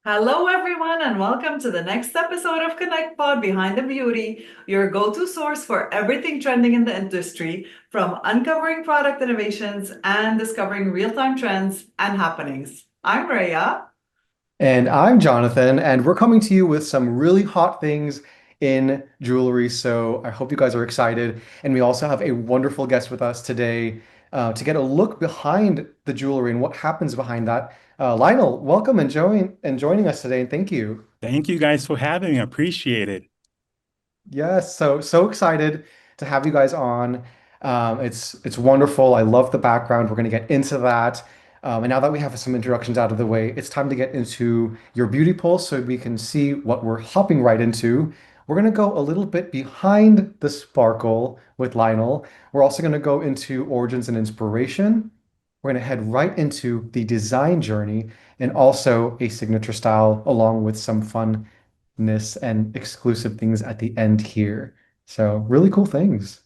Hello, everyone, and welcome to the next episode of Connect Pod Behind the Beauty, your go-to source for everything trending in the industry, from uncovering product innovations and discovering real-time trends and happenings. I'm Raya. And I'm Jonathan, and we're coming to you with some really hot things in jewelry. So I hope you guys are excited. And we also have a wonderful guest with us today to get a look behind the jewelry and what happens behind that. Lionel, welcome and joining us today, and thank you. Thank you guys for having me. I appreciate it. Yes, so excited to have you guys on. It's wonderful. I love the background. We're going to get into that. And now that we have some introductions out of the way, it's time to get into your beauty pulse so we can see what we're hopping right into. We're going to go a little bit behind the sparkle with Lionel. We're also going to go into origins and inspiration. We're going to head right into the design journey and also a signature style along with some fun and exclusive things at the end here. So really cool things.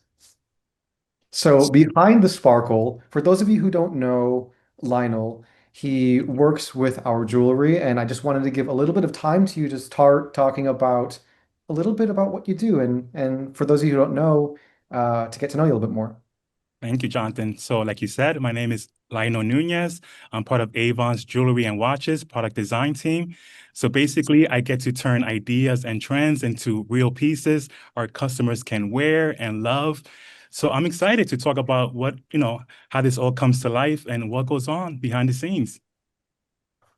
So behind the sparkle, for those of you who don't know Lionel, he works with our jewelry, and I just wanted to give a little bit of time to you to start talking about a little bit about what you do, and for those of you who don't know, to get to know you a little bit more. Thank you, Jonathan. So, like you said, my name is Leonel Nunez. I'm part of Avon's Jewelry and Watches product design team. So basically, I get to turn ideas and trends into real pieces our customers can wear and love. So I'm excited to talk about how this all comes to life and what goes on behind the scenes.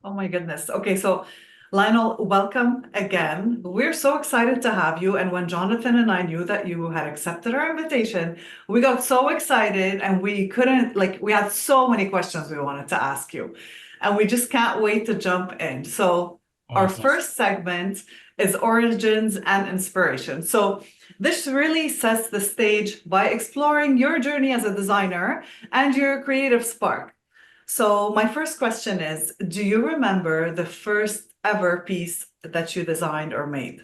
Oh my goodness. Okay, so Lionel, welcome again. We're so excited to have you. And when Jonathan and I knew that you had accepted our invitation, we got so excited and we couldn't, we had so many questions we wanted to ask you. And we just can't wait to jump in. So, our Awesome. first segment is origins and inspiration. So, this really sets the stage by exploring your journey as a designer and your creative spark. So my first question is, do you remember the first ever piece that you designed or made?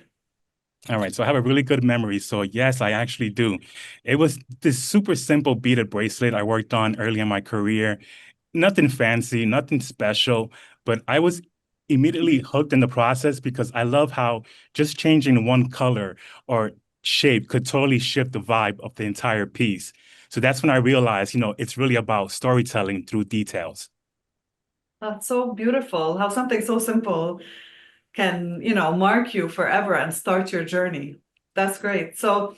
All right, so I have a really good memory. So yes, I actually do. It was this super simple beaded bracelet I worked on early in my career. Nothing fancy, nothing special, but I was immediately hooked in the process because I love how just changing one color or shape could totally shift the vibe of the entire piece. So that's when I realized, it's really about storytelling through details. That's so beautiful how something so simple can, mark you forever and start your journey. That's great. So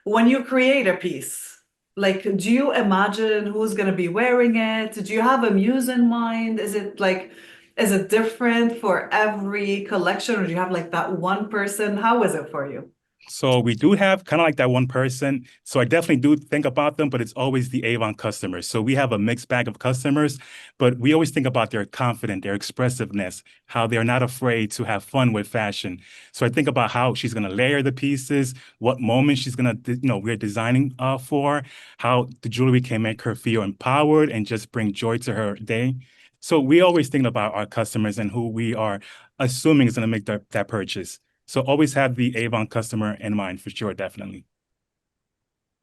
when you create a piece, do you imagine who's going to be wearing it? Do you have a muse in mind? Is it different for every collection, or do you have like that one person? How is it for you? So we do have kind of like that one person. So I definitely do think about them, but it's always the Avon customers. So we have a mixed bag of customers, but we always think about their confidence, their expressiveness, how they're not afraid to have fun with fashion. So I think about how she's going to layer the pieces, what moment she's going to, we're designing for, how the jewelry can make her feel empowered and just bring joy to her day. So we always think about our customers and who we are assuming is going to make that purchase. So always have the Avon customer in mind for sure, definitely.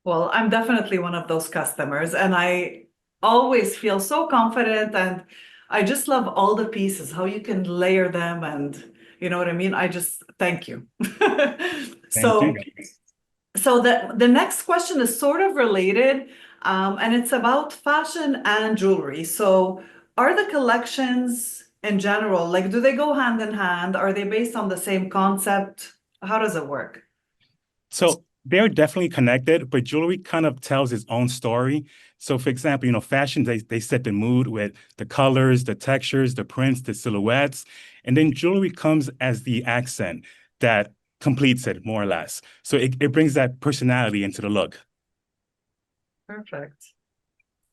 Well, I'm definitely one of those customers, and I always feel so confident. And I just love all the pieces, how you can layer them, and you know what I mean? I just thank you. Thank So, you. the next question is sort of related, and it's about fashion and jewelry. So, are the collections in general, like, do they go hand in hand? Are they based on the same concept? How does it work? So they're definitely connected, but jewelry kind of tells its own story. So for example, fashion, they set the mood with the colors, the textures, the prints, the silhouettes, and then jewelry comes as the accent that completes it more or less. So it brings that personality into the look. Perfect.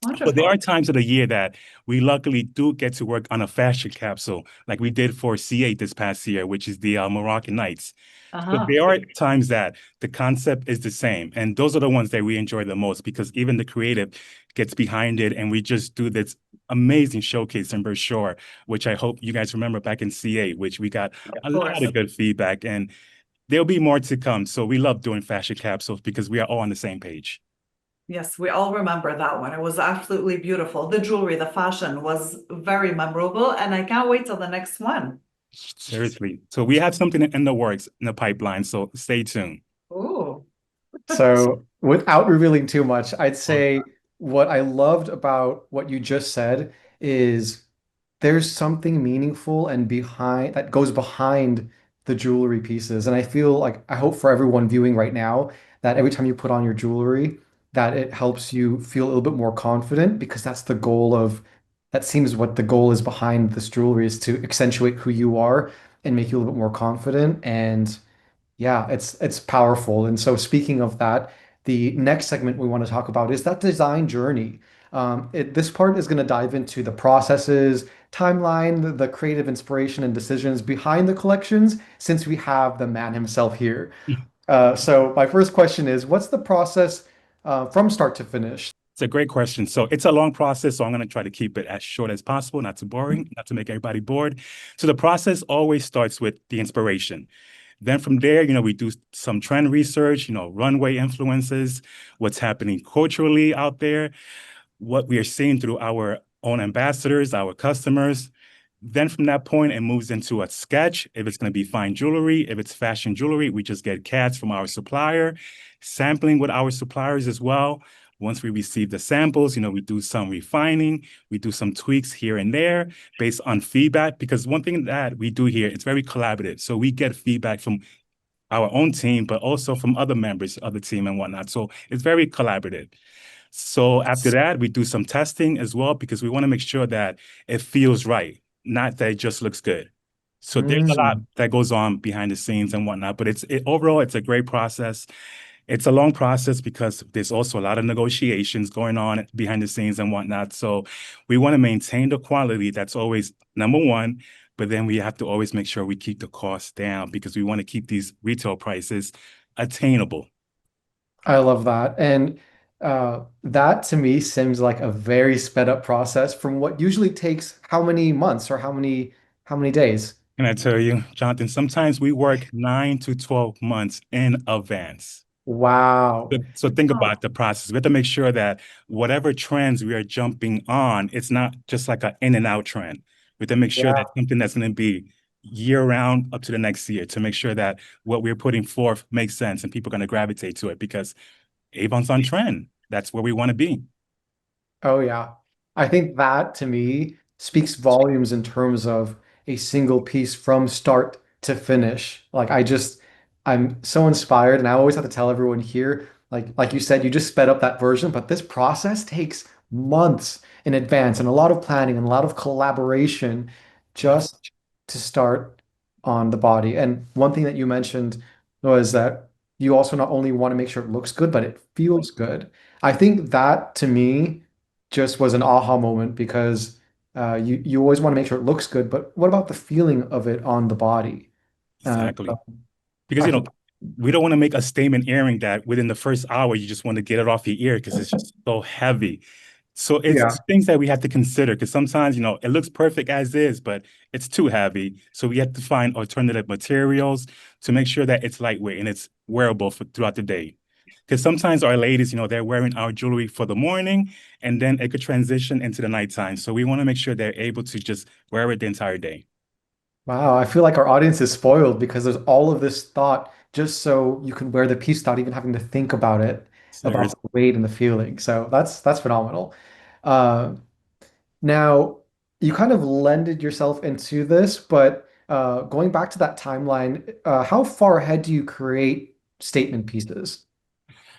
But there are Wonderful. times of the year that we luckily do get to work on a fashion capsule, like we did for C8 this past year, which is the Moroccan Nights. So Uh-huh. there are times that the concept is the same, and those are the ones that we enjoy the most because even the creative gets behind it, and we just do this amazing showcase in brochure, which I hope you guys remember back in C8, which we got Of a lot course. of good feedback, and there'll be more to come. So we love doing fashion capsules because we are all on the same page. Yes, we all remember that one. It was absolutely beautiful. The jewelry, the fashion was very memorable, and I can't wait till the next one. Seriously. So we have something in the works in the pipeline. So stay tuned. Oh, So, without revealing too much, I'd say what I loved about what you just said is there's something meaningful and behind that goes behind the jewelry pieces. And I feel like I hope for everyone viewing right now that every time you put on your jewelry, that it helps you feel a little bit more confident because that's the goal of that seems what the goal is behind this jewelry is to accentuate who you are and make you a little bit more confident. And yeah, it's powerful. And so speaking of that, the next segment we want to talk about is that design journey. This part is going to dive into the processes, timeline, the creative inspiration and decisions behind the collections, since we have the man himself here. So my first question is, what's the process from start to finish? It's a great question. So it's a long process. So I'm going to try to keep it as short as possible, not too boring, not to make everybody bored. So the process always starts with the inspiration. Then from there, we do some trend research, runway influences, what's happening culturally out there, what we are seeing through our own ambassadors, our customers. Then from that point, it moves into a sketch. If it's going to be fine jewelry, if it's fashion jewelry, we just get CADs from our supplier, sampling with our suppliers as well. Once we receive the samples, we do some refining, we do some tweaks here and there based on feedback. Because one thing that we do here, it's very collaborative. So we get feedback from our own team, but also from other members of the team and whatnot. So it's very collaborative. So after that, we do some testing as well because we want to make sure that it feels right, not that it just looks good. So there's a lot Mm. that goes on behind the scenes and whatnot, but overall, it's a great process. It's a long process because there's also a lot of negotiations going on behind the scenes and whatnot. So we want to maintain the quality. That's always number one. But then we have to always make sure we keep the costs down because we want to keep these retail prices attainable. I love that. And that to me seems like a very sped up process from what usually takes how many months or how many days? Can I tell you, Jonathan, sometimes we work 9 to 12 months in advance. Wow. So think oh, about the process. We have to make sure that whatever trends we are jumping on, it's not just like an in and out trend. We have to make sure that Yeah. something that's going to be year round up to the next year to make sure that what we're putting forth makes sense and people are going to gravitate to it because Avon's on trend. That's where we want to be. Oh yeah. I think that to me speaks volumes in terms of a single piece from start to finish. I'm so inspired and I always have to tell everyone here, like you said, you just sped up that version, but this process takes months in advance and a lot of planning and a lot of collaboration Yes, just to start on the body. And one thing that you mentioned was that you also not only want to make sure it looks good, but it feels good. I think that to me just was an aha moment because you always want to make sure it looks good, but what about the feeling of it on the body? So exactly. Because I think we don't want to make a statement earring that within the first hour you just want to get it off your ear because it's just so heavy. So it's yeah. things that we have to consider because sometimes it looks perfect as is, but it's too heavy. So we have to find alternative materials to make sure that it's lightweight and it's wearable for throughout the day. Because sometimes our ladies, they're wearing our jewelry for the morning and then it could transition into the nighttime. So we want to make sure they're able to just wear it the entire day. Wow, I feel like our audience is spoiled because there's all of this thought just so you can wear the piece without even having to think about it, about Seriously. the weight and the feeling. So that's phenomenal. Uh, Now, you kind of lended yourself into this, but going back to that timeline, how far ahead do you create statement pieces?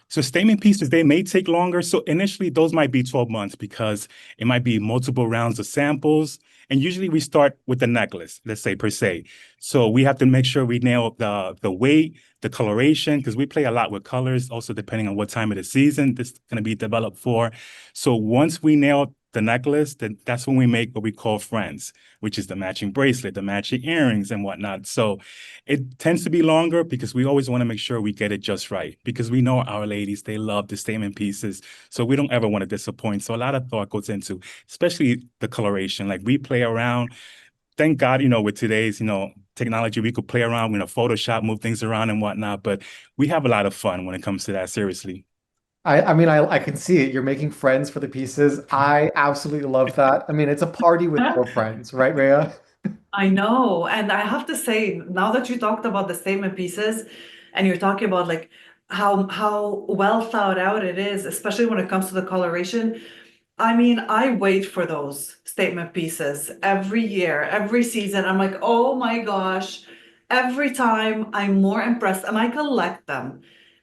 So statement pieces, they may take longer. So initially, those might be 12 months because it might be multiple rounds of samples. And usually we start with the necklace, let's say per se. So we have to make sure we nail the weight, the coloration, because we play a lot with colors, also depending on what time of the season this is going to be developed for. So once we nail the necklace, then that's when we make what we call friends, which is the matching bracelet, the matching earrings and whatnot. So it tends to be longer because we always want to make sure we get it just right because we know our ladies, they love the statement pieces. So we don't ever want to disappoint. So a lot of thought goes into, especially the coloration. Like we play around. Thank God, with today's, technology, we could play around, Photoshop, move things around and whatnot. But we have a lot of fun when it comes to that, seriously. I mean, I can see it. You're making friends for the pieces. I absolutely love that. I mean, it's a party with your friends, right, Rhea? I know. And I have to say, now that you talked about the statement pieces and you're talking about like how well thought out it is, especially when it comes to the coloration. I mean, I wait for those statement pieces every year, every season. I'm like, oh my gosh, every time I'm more impressed and I collect them.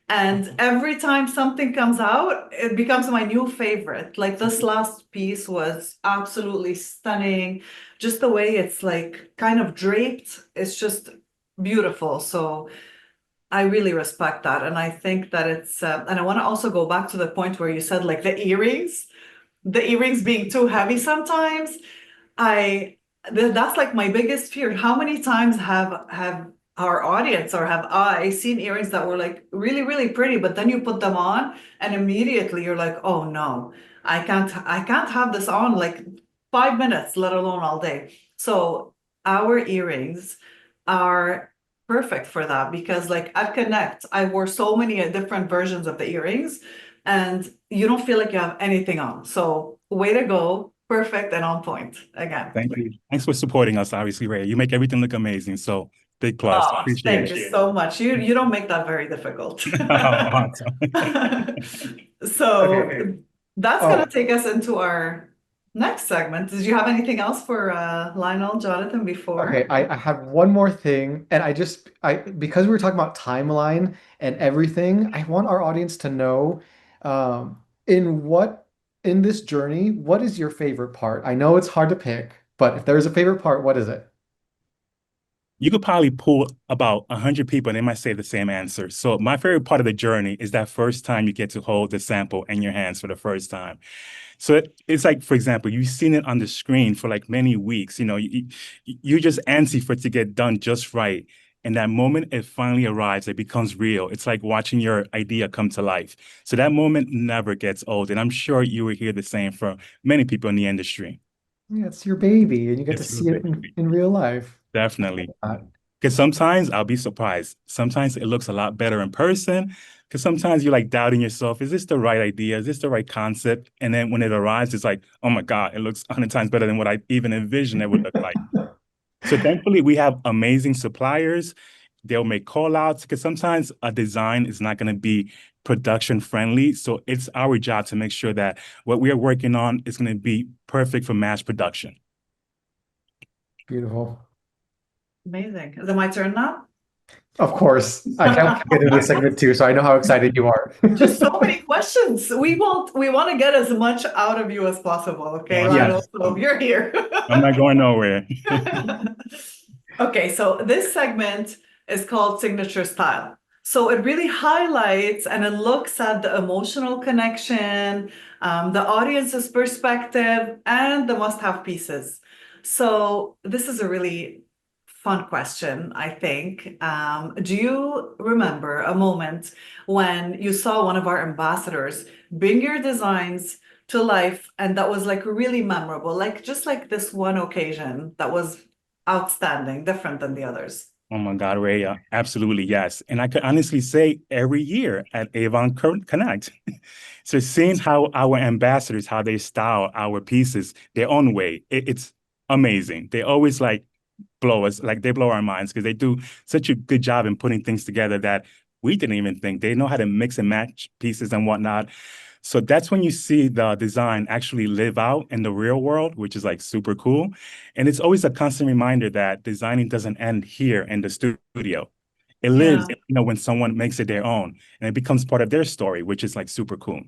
And every time something comes out, it becomes my new favorite. Like this last piece was absolutely stunning. Just the way it's like kind of draped, it's just beautiful. So I really respect that. And I think that and I want to also go back to the point where you said like the earrings being too heavy sometimes. I that's like my biggest fear. How many times have our audience or have I seen earrings that were like really, really pretty, but then you put them on and immediately you're like, oh no, I can't have this on like 5 minutes, let alone all day. So our earrings are perfect for that because like at Connect, I wore so many different versions of the earrings and you don't feel like you have anything on. So way to go. Perfect and on point again. Thank you. Thanks for supporting us, obviously, Ray. You make everything look amazing. So big plus. Oh, thank Appreciate you so much. You don't make that very difficult. it. Awesome. So Okay. that's gonna Oh, take us into our next segment. Did you have anything else for Lionel, Jonathan before? okay. I have one more thing, and I because we were talking about timeline and everything, I want our audience to know, in what in this journey, what is your favorite part? I know it's hard to pick, but if there's a favorite part, what is it? You could probably pull about 100 people and they might say the same answer. So my favorite part of the journey is that first time you get to hold the sample in your hands for the first time. So it's like, for example, you've seen it on the screen for like many weeks. You're just antsy for it to get done just right. And that moment it finally arrives, it becomes real. It's like watching your idea come to life. So that moment never gets old. And I'm sure you will hear the same from many people in the industry. Yeah, it's your baby, and you get to It's your see it baby. in real life. Definitely. Uh, Because sometimes I'll be surprised. Sometimes it looks a lot better in person. Because sometimes you're like doubting yourself. Is this the right idea? Is this the right concept? And then when it arrives, it's like, oh my God, it looks 100 times better than what I even envisioned it would look like. So thankfully, we have amazing suppliers. They'll make call outs because sometimes a design is not going to be production friendly. So it's our job to make sure that what we are working on is going to be perfect for mass production. Beautiful. Amazing. Is it my turn now? Of course, I can't wait to get into this segment too, so I know how excited you are. Just so many questions. We want to get as much out of you as possible, okay, Awesome. Lionel? Yes. So you're here. I'm not going nowhere. Okay, so this segment is called Signature Style. So it really highlights and it looks at the emotional connection, the audience's perspective, and the must-have pieces. So this is a really fun question, I think. Do you remember a moment when you saw one of our ambassadors bring your designs to life and that was like really memorable, like just like this one occasion that was outstanding, different than the others? Oh my God, Ray, absolutely yes. And I could honestly say every year at Avon Connect. So seeing how our ambassadors, how they style our pieces their own way, it's amazing. They always like blow us, like they blow our minds because they do such a good job in putting things together that we didn't even think. They know how to mix and match pieces and whatnot. So that's when you see the design actually live out in the real world, which is like super cool. And it's always a constant reminder that designing doesn't end here in the studio. It lives, Yeah. when someone makes it their own and it becomes part of their story, which is like super cool.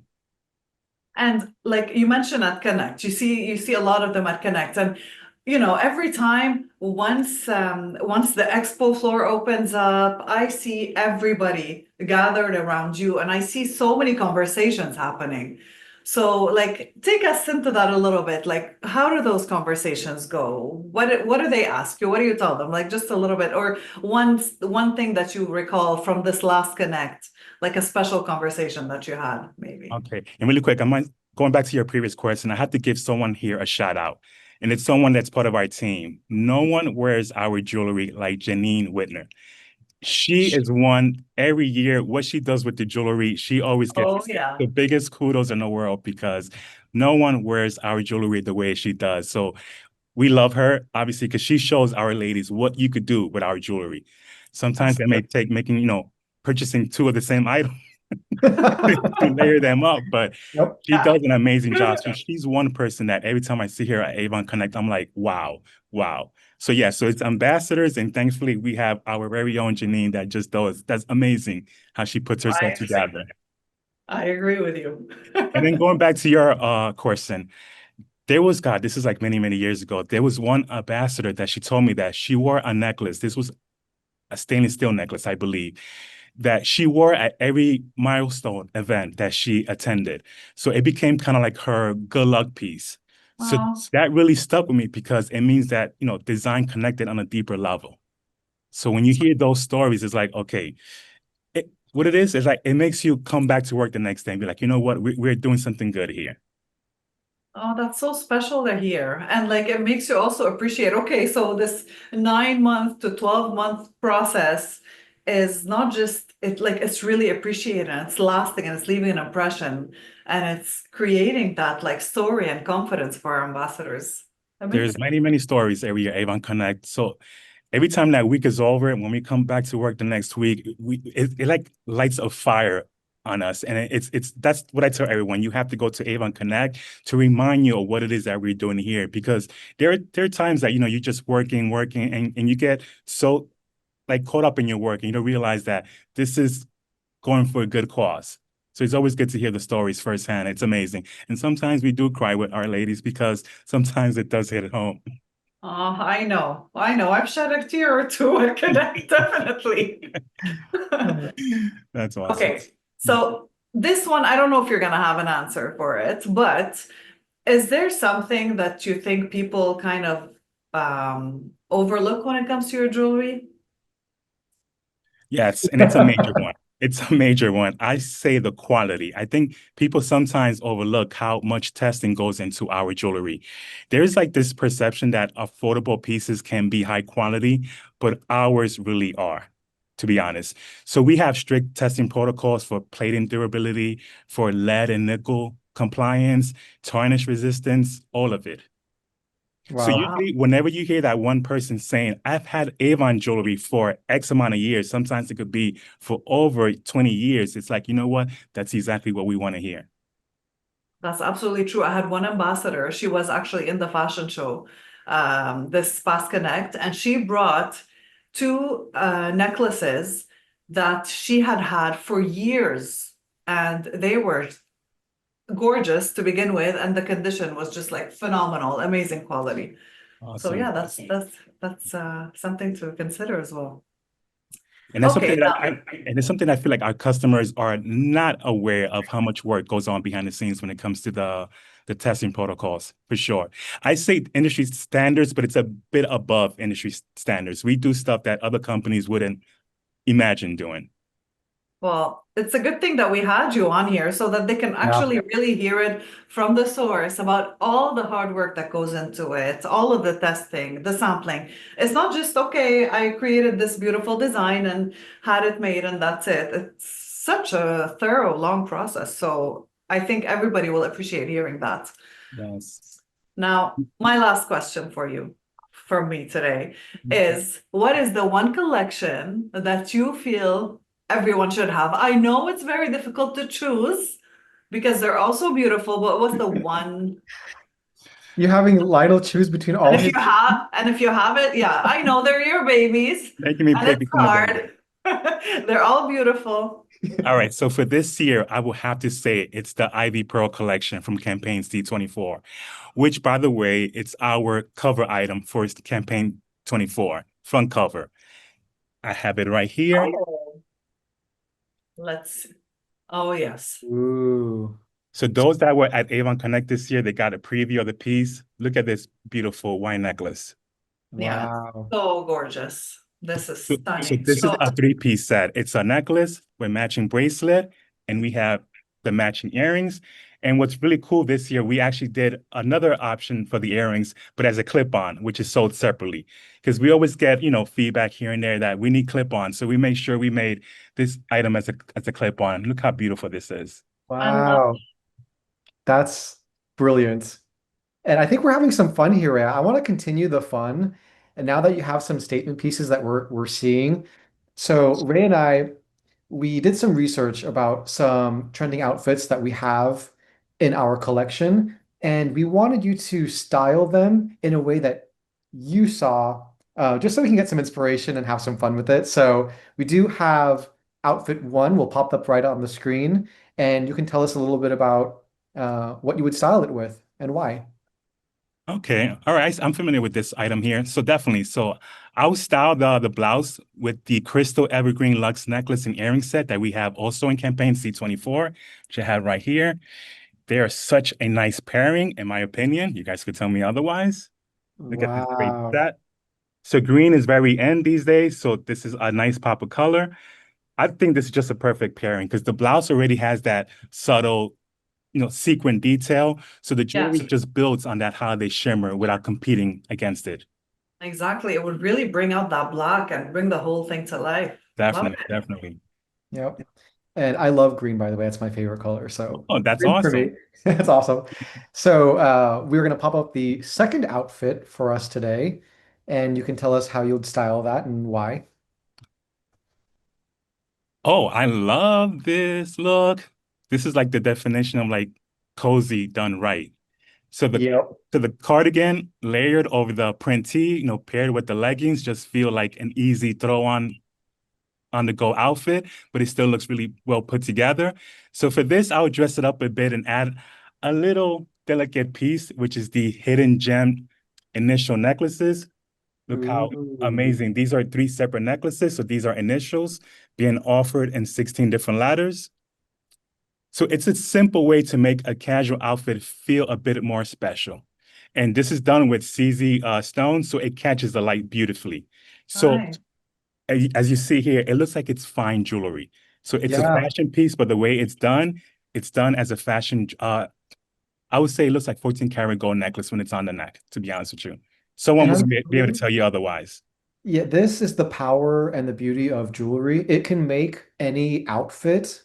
And like you mentioned at Connect, you see a lot of them at Connect. And every time once the expo floor opens up, I see everybody gathered around you and I see so many conversations happening. So like take us into that a little bit. Like how do those conversations go? What do they ask you? What do you tell them? Like just a little bit or one thing that you recall from this last Connect, like a special conversation that you had maybe. Okay. And really quick, going back to your previous question. I have to give someone here a shout out. And it's someone that's part of our team. No one wears our jewelry like Janine Whitner. She is one every year. What she does with the jewelry, she always Oh gets yeah. the biggest kudos in the world because no one wears our jewelry the way she does. So we love her, obviously, because she shows our ladies what you could do with our jewelry. Sometimes it may take purchasing two of the same item to layer them up, but Yep. she does an amazing job. So she's one person that every time I see her at Avon Connect, I'm like, wow, wow. So yeah, so it's ambassadors, and thankfully we have our very own Janine that just does. That's amazing how she puts herself together. I agree with you. And then going back to your question, there was, God, this is like many, many years ago. There was one ambassador that she told me that she wore a necklace. This was a stainless steel necklace, I believe, that she wore at every milestone event that she attended. So it became kind of like her good luck piece. So Wow. that really stuck with me because it means that, design connected on a deeper level. So when you hear those stories, it's like, okay, what it is like it makes you come back to work the next day and be like, you know what, we're doing something good here. Oh, that's so special to hear. And like it makes you also appreciate, okay, so this 9 month to 12-month process is not just it's really appreciated and it's lasting and it's leaving an impression and it's creating that like story and confidence for our ambassadors. There's Amazing. many, many stories every year, Avon Connect. So every time that week is over, when we come back to work the next week, it like lights a fire on us. And that's what I tell everyone. You have to go to Avon Connect to remind you of what it is that we're doing here. Because there are times that, you're just working, and you get so like caught up in your work and you don't realize that this is going for a good cause. So it's always good to hear the stories firsthand. It's amazing. And sometimes we do cry with our ladies because sometimes it does hit home. I know. I know. I've shed a tear or two at Connect, definitely. That's awesome. Okay. So this one, I don't know if you're gonna have an answer for it, but is there something that you think people kind of overlook when it comes to your jewelry? Yes, and it's a major one. It's a major one. I say the quality. I think people sometimes overlook how much testing goes into our jewelry. There's like this perception that affordable pieces can be high quality, but ours really are, to be honest. So we have strict testing protocols for plating durability, for lead and nickel compliance, tarnish resistance, all of it. So Wow. Wow. usually, whenever you hear that one person saying, I've had Avon jewelry for X amount of years, sometimes it could be for over 20 years. It's like, you know what? That's exactly what we want to hear. That's absolutely true. I had one ambassador. She was actually in the fashion show, this past Connect, and she brought two necklaces that she had had for years, and they were gorgeous to begin with, and the condition was just like phenomenal, amazing quality. So Awesome. yeah, that's something to consider as well. And that's Okay, something that now, and it's something I feel like our customers are not aware of how much work goes on behind the scenes when it comes to the testing protocols, for sure. I say industry standards, but it's a bit above industry standards. We do stuff that other companies wouldn't imagine doing. well, it's a good thing that we had you on here so that they can Yeah. actually really hear it from the source about all the hard work that goes into it, all of the testing, the sampling. It's not just, okay, I created this beautiful design and had it made and that's it. It's such a thorough, long process. So I think everybody will appreciate hearing that. Yes. Now, my last question for you, from me today, is what is the one collection that you feel everyone should have? I know it's very difficult to choose because they're all so beautiful, but what's the one? You're having Lionel choose between And all if you his. have, and if you have it, yeah, I know they're your babies, Making me and pick it's between the baby. hard. They're all beautiful. All right, so for this year, I will have to say it's the Ivy Pearl collection from Campaign C24, which, by the way, it's our cover item for Campaign 24, front cover. I have it right here. Oh, let's. Oh, yes. Ooh. So those that were at Avon Connect this year, they got a preview of the piece. Look at this beautiful wine necklace. Yeah, Wow. so gorgeous. This is So stunning. this is So, a three-piece set. It's a necklace with matching bracelet, and we have the matching earrings. And what's really cool this year, we actually did another option for the earrings, but as a clip-on, which is sold separately. Because we always get, feedback here and there that we need clip-on. So we made sure we made this item as a clip-on. Look how beautiful this is. I love Wow. That's brilliant. And I think we're having some fun here, Rhea. I want to continue the fun. And now that you have some statement pieces that we're seeing, so Ray and I, we did some research about some trending outfits that we have in our collection, and we wanted you to style them in a way that you saw, just so we can get some inspiration and have some fun with it. So we do have outfit one will pop up right on the screen, and you can tell us a little bit about what you would style it with and why. Okay. All right. I'm familiar with this item here. So definitely. So I'll style the blouse with the crystal evergreen luxe necklace and earring set that we have also in campaign C24, which I have right here. They are such a nice pairing, in my opinion. You guys could tell me otherwise. Look at this great Wow. set. So green is very in these days. So this is a nice pop of color. I think this is just a perfect pairing because the blouse already has that subtle, sequin detail. So the jewelry Yes, just builds on that holiday shimmer without competing against it. exactly. It would really bring out that black and bring the whole thing to life. Love Definitely, it. definitely. Yep. And I love green, by the way. It's my favorite color. So Oh, that's green for awesome. me. That's awesome. So we're going to pop up the second outfit for us today. And you can tell us how you'd style that and why. Oh, I love this look. This is like the definition of like cozy done right. So the Yep. so the cardigan layered over the print tee, paired with the leggings, just feel like an easy throw on the go outfit, but it still looks really well put together. So for this, I would dress it up a bit and add a little delicate piece, which is the hidden gem initial necklaces. Look how Ooh. amazing. These are three separate necklaces. So these are initials being offered in 16 different ladders. So it's a simple way to make a casual outfit feel a bit more special. And this is done with CZ stone, so it catches the light beautifully. So Right. as you see here, it looks like it's fine jewelry. So it's a Yeah. fashion piece, but the way it's done as a fashion, I would say it looks like 14 karat gold necklace when it's on the neck, to be honest with you. Someone And wouldn't be able to honestly, tell you otherwise. yeah, this is the power and the beauty of jewelry. It can make any outfit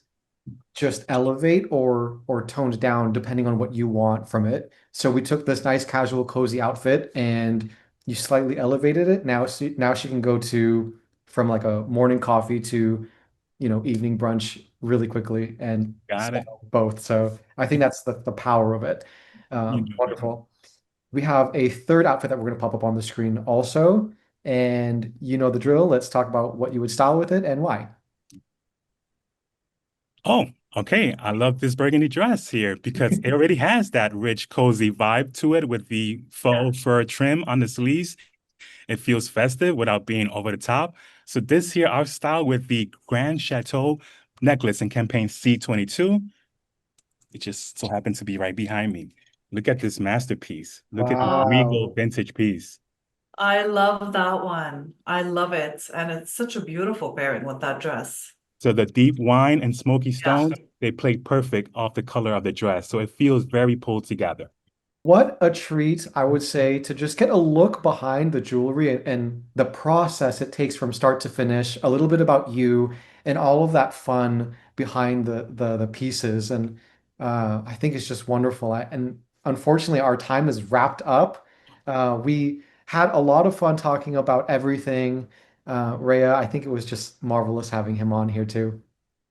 just elevate or toned down depending on what you want from it. So we took this nice casual cozy outfit and you slightly elevated it. Now she can go to from like a morning coffee to, evening brunch really quickly and Got it. style both. So I think that's the power of it. You know it. Wonderful. We have a third outfit that we're going to pop up on the screen also. And you know the drill. Let's talk about what you would style with it and why. Oh, okay. I love this burgundy dress here because it already has that rich, cozy vibe to it with the faux fur trim on the sleeves. It feels festive without being over the top. So this here, our style with the Grand Chateau necklace in campaign C22. It just so happens to be right behind me. Look at this masterpiece. Look at this regal Wow. vintage piece. I love that one. I love it. And it's such a beautiful pairing with that dress. So the deep wine and smoky Yeah. stones, they play perfect off the color of the dress. So it feels very pulled together. What a treat, I would say, to just get a look behind the jewelry and the process it takes from start to finish, a little bit about you and all of that fun behind the pieces. And I think it's just wonderful. And unfortunately, our time is wrapped up. We had a lot of fun talking about everything. Rhea, I think it was just marvelous having him on here too.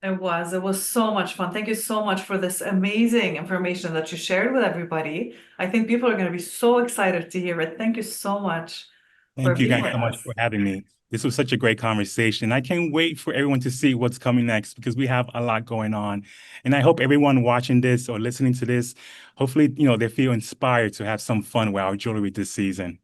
It was. It was so much fun. Thank you so much for this amazing information that you shared with everybody. I think people are going to be so excited to hear it. Thank you so much for Thank you being guys with so much us. for having me. This was such a great conversation. I can't wait for everyone to see what's coming next because we have a lot going on. And I hope everyone watching this or listening to this, hopefully, they feel inspired to have some fun with our jewelry this season.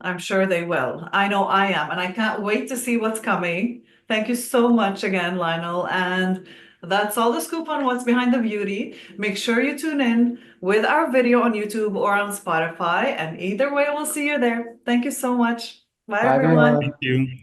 I'm sure they will. I know I am, and I can't wait to see what's coming. Thank you so much again, Lionel. And that's all the scoop on what's behind the beauty. Make sure you tune in with our video on YouTube or on Spotify. And either way, we'll see you there. Thank you so much. Bye, Bye, everyone. Thank everyone. you.